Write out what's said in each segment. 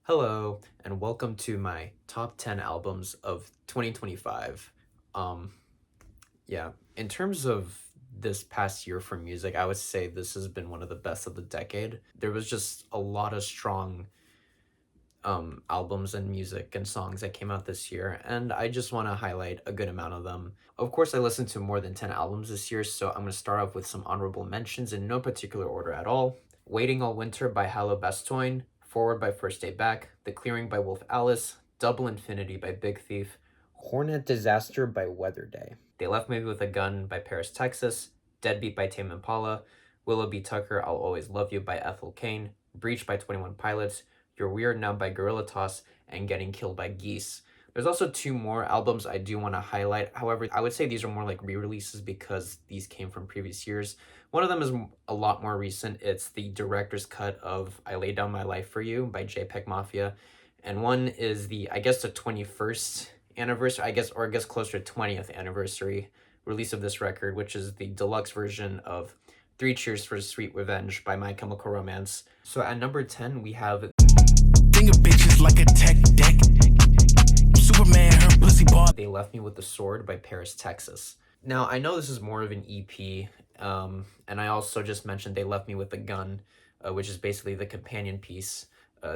Hello, and welcome to my top 10 albums of 2025. Um, yeah, in terms of this past year for music, I would say this has been one of the best of the decade. There was just a lot of strong albums and music and songs that came out this year, and I just want to highlight a good amount of them. Of course, I listened to more than 10 albums this year, so I'm going to start off with some honorable mentions in no particular order at all. Waiting All Winter by Hallow Bastogne, Forward by First Day Back, The Clearing by Wolf Alice, Double Infinity by Big Thief, Hornet Disaster by Weather Day, They Left Me With a Gun by Paris, Texas, Deadbeat by Tame Impala, Willow B. Tucker, I'll Always Love You by Ethel Cain, Breach by 21 Pilots, You're Weird Now by Gorilla Toss, and Getting Killed by Geese. There's also two more albums I do want to highlight. However, I would say these are more like re-releases because these came from previous years. One of them is a lot more recent. It's the director's cut of I Lay Down My Life for You by JPEG Mafia. And one is the 21st anniversary, or I guess closer to 20th anniversary release of this record, which is the deluxe version of Three Cheers for Sweet Revenge by My Chemical Romance. So at number 10, we have Finger bitches like a tech deck. Superman, her pussy ball. They Left Me With the Sword by Paris, Texas. Now, I know this is more of an EP, and I also just mentioned They Left Me With a Gun, which is basically the companion piece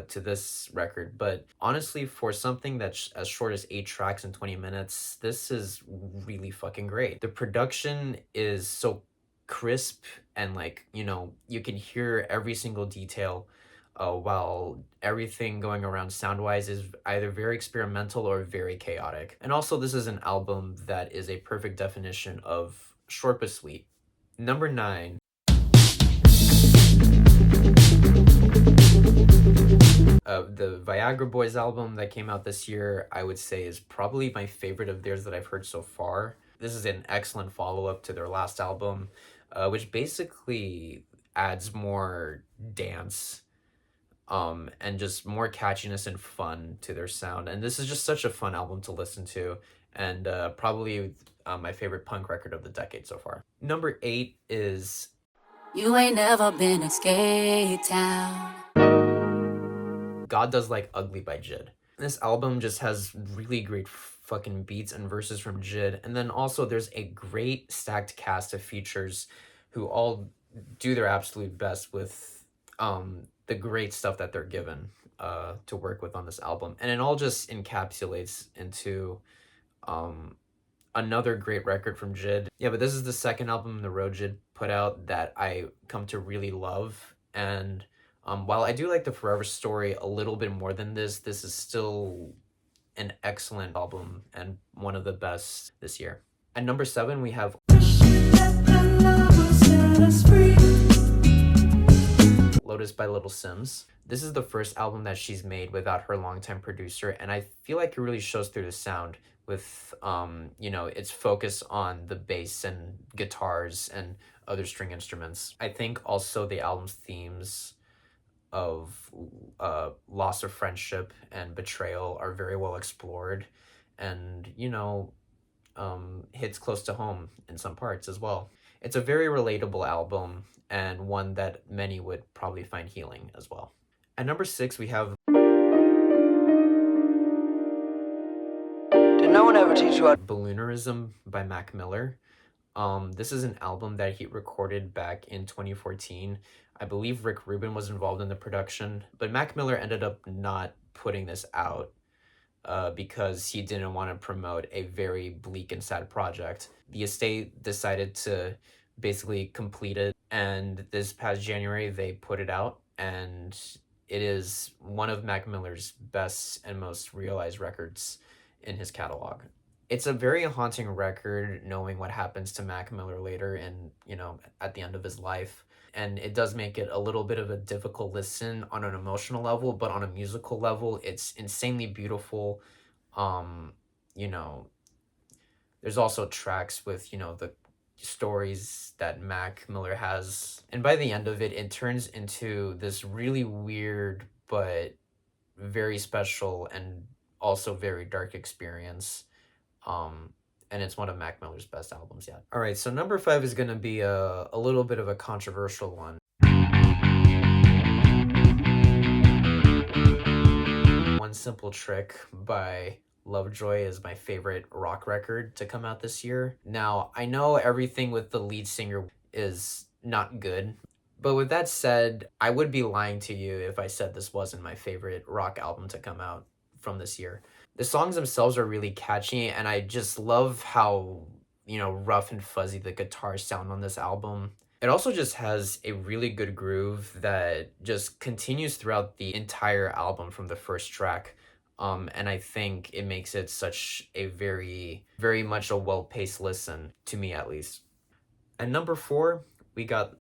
to this record. But honestly, for something that's as short as 8 tracks in 20 minutes, this is really fucking great. The production is so crisp and you can hear every single detail while everything going around sound-wise is either very experimental or very chaotic. And also, this is an album that is a perfect definition of short but sweet. Number 9. The Viagra Boys album that came out this year, I would say is probably my favorite of theirs that I've heard so far. This is an excellent follow-up to their last album, which basically adds more dance and just more catchiness and fun to their sound. And this is just such a fun album to listen to, and probably my favorite punk record of the decade so far. Number 8 is You Ain't Never Been in Skate Town. God Does Like Ugly by JID. This album just has really great fucking beats and verses from JID, and then also there's a great stacked cast of features who all do their absolute best with the great stuff that they're given to work with on this album. And it all just encapsulates into another great record from JID. Yeah, but this is the second album in the row JID put out that I come to really love. And while I do like the Forever Story a little bit more than this is still an excellent album and one of the best this year. At number 7, we have Lotus by Little Sims. This is the first album that she's made without her longtime producer, and I feel like it really shows through the sound with its focus on the bass and guitars and other string instruments. I think also the album's themes of loss of friendship and betrayal are very well explored, and hits close to home in some parts as well. It's a very relatable album and one that many would probably find healing as well. At number 6, we have Did no one ever teach you how Balloonerism by Mac Miller. This is an album that he recorded back in 2014. I believe Rick Rubin was involved in the production, but Mac Miller ended up not putting this out because he didn't want to promote a very bleak and sad project. The estate decided to basically complete it, and this past January they put it out, and it is one of Mac Miller's best and most realized records in his catalog. It's a very haunting record knowing what happens to Mac Miller later and, at the end of his life. And it does make it a little bit of a difficult listen on an emotional level, but on a musical level, it's insanely beautiful. There's also tracks with, the stories that Mac Miller has. And by the end of it, it turns into this really weird, but very special and also very dark experience. And it's one of Mac Miller's best albums yet. All right, so number 5 is going to be a little bit of a controversial one. Simple Trick by Lovejoy is my favorite rock record to come out this year. Now, I know everything with the lead singer is not good, but with that said, I would be lying to you if I said this wasn't my favorite rock album to come out from this year. The songs themselves are really catchy, and I just love how, rough and fuzzy the guitars sound on this album. It also just has a really good groove that just continues throughout the entire album from the first track. And I think it makes it such a very, very much a well-paced listen, to me at least. At number 4, we got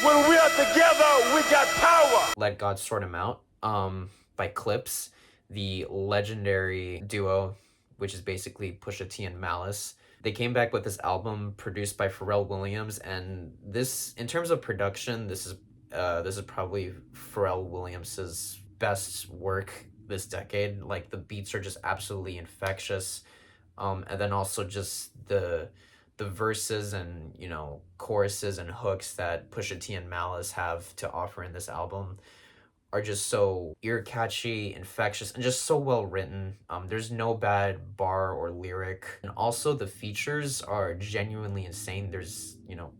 When we are together, we got power. Let God Sort 'Em Out by Clips, the legendary duo, which is basically Pusha T and Malice. They came back with this album produced by Pharrell Williams, and this, in terms of production, this is probably Pharrell Williams's best work this decade. Like, the beats are just absolutely infectious, and then also just the verses and choruses and hooks that Pusha T and Malice have to offer in this album are just so ear catchy, infectious, and just so well written. There's no bad bar or lyric. And also the features are genuinely insane. There's,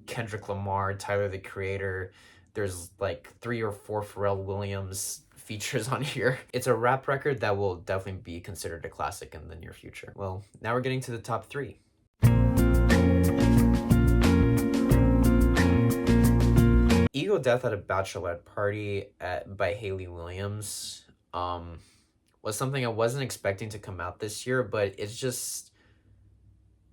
Kendrick Lamar, Tyler the Creator. There's like 3 or 4 Pharrell Williams features on here. It's a rap record that will definitely be considered a classic in the near future. Well, now we're getting to the top 3. Ego Death at a Bachelorette Party by Hayley Williams was something I wasn't expecting to come out this year, but it's just,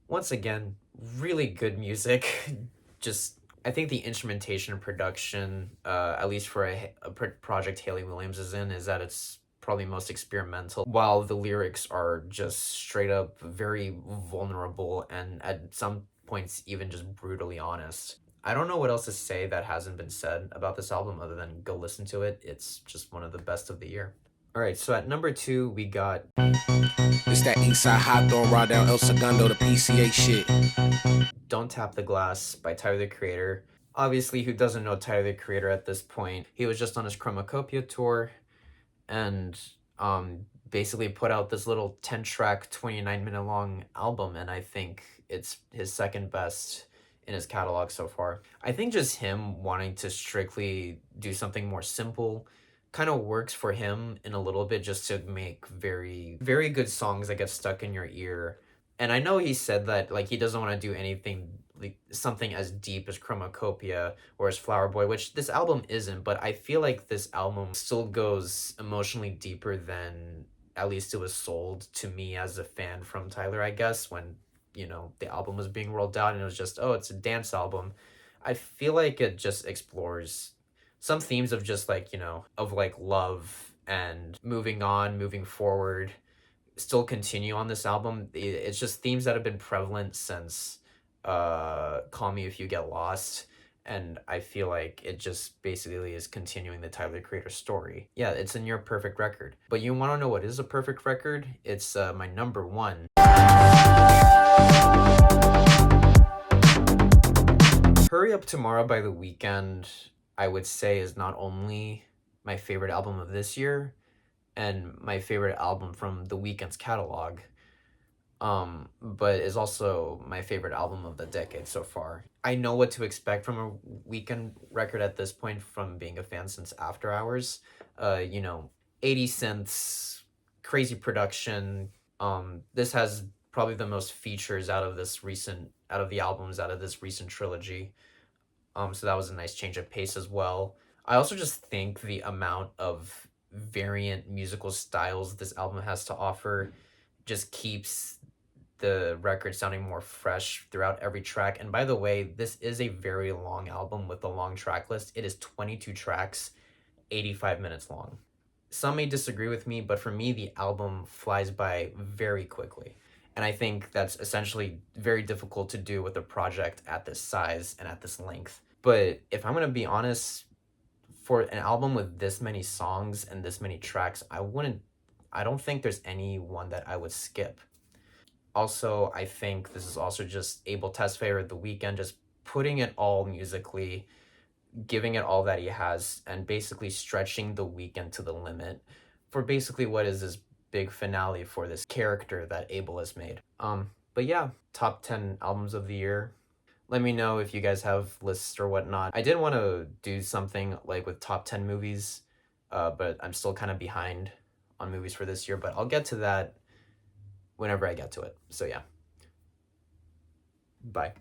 once again, really good music. Just, I think the instrumentation and production, at least for a project Hayley Williams is in, is that it's probably most experimental, while the lyrics are just straight up very vulnerable and at some points even just brutally honest. I don't know what else to say that hasn't been said about this album other than go listen to it. It's just one of the best of the year. All right, so at number 2, we got It's that Eastside Hot Dog Raw Down El Segundo, the PCA shit. Don't Tap the Glass by Tyler the Creator. Obviously, who doesn't know Tyler the Creator at this point? He was just on his Chromacopia tour and basically put out this little 10-track, 29-minute long album, and I think it's his second best in his catalog so far. I think just him wanting to strictly do something more simple kind of works for him in a little bit, just to make very, very good songs that get stuck in your ear. And I know he said that like he doesn't want to do anything like something as deep as Chromacopia or as Flower Boy, which this album isn't, but I feel like this album still goes emotionally deeper than at least it was sold to me as a fan from Tyler, I guess, when the album was being rolled out and it was just, oh, it's a dance album. I feel like it just explores some themes of just like, of like love and moving on, moving forward, still continue on this album. It's just themes that have been prevalent since Call Me If You Get Lost. And I feel like it just basically is continuing the Tyler the Creator story. Yeah, it's a near perfect record. But you want to know what is a perfect record? It's my number 1. Hurry Up Tomorrow by The Weeknd, I would say, is not only my favorite album of this year and my favorite album from The Weeknd's catalog, but is also my favorite album of the decade so far. I know what to expect from a Weeknd record at this point from being a fan since After Hours. 80 synths, crazy production. This has probably the most features out of this recent trilogy. So that was a nice change of pace as well. I also just think the amount of variant musical styles this album has to offer just keeps the record sounding more fresh throughout every track. And by the way, this is a very long album with a long track list. It is 22 tracks, 85 minutes long. Some may disagree with me, but for me, the album flies by very quickly. And I think that's essentially very difficult to do with a project at this size and at this length. But if I'm going to be honest, for an album with this many songs and this many tracks, I don't think there's any one that I would skip. Also, I think this is also just Abel Tesfaye or The Weeknd just putting it all musically giving it all that he has and basically stretching The Weeknd to the limit for basically what is this big finale for this character that Abel has made. But yeah, top 10 albums of the year. Let me know if you guys have lists or whatnot. I did want to do something like with top 10 movies, but I'm still kind of behind on movies for this year, but I'll get to that whenever I get to it. So yeah. Bye.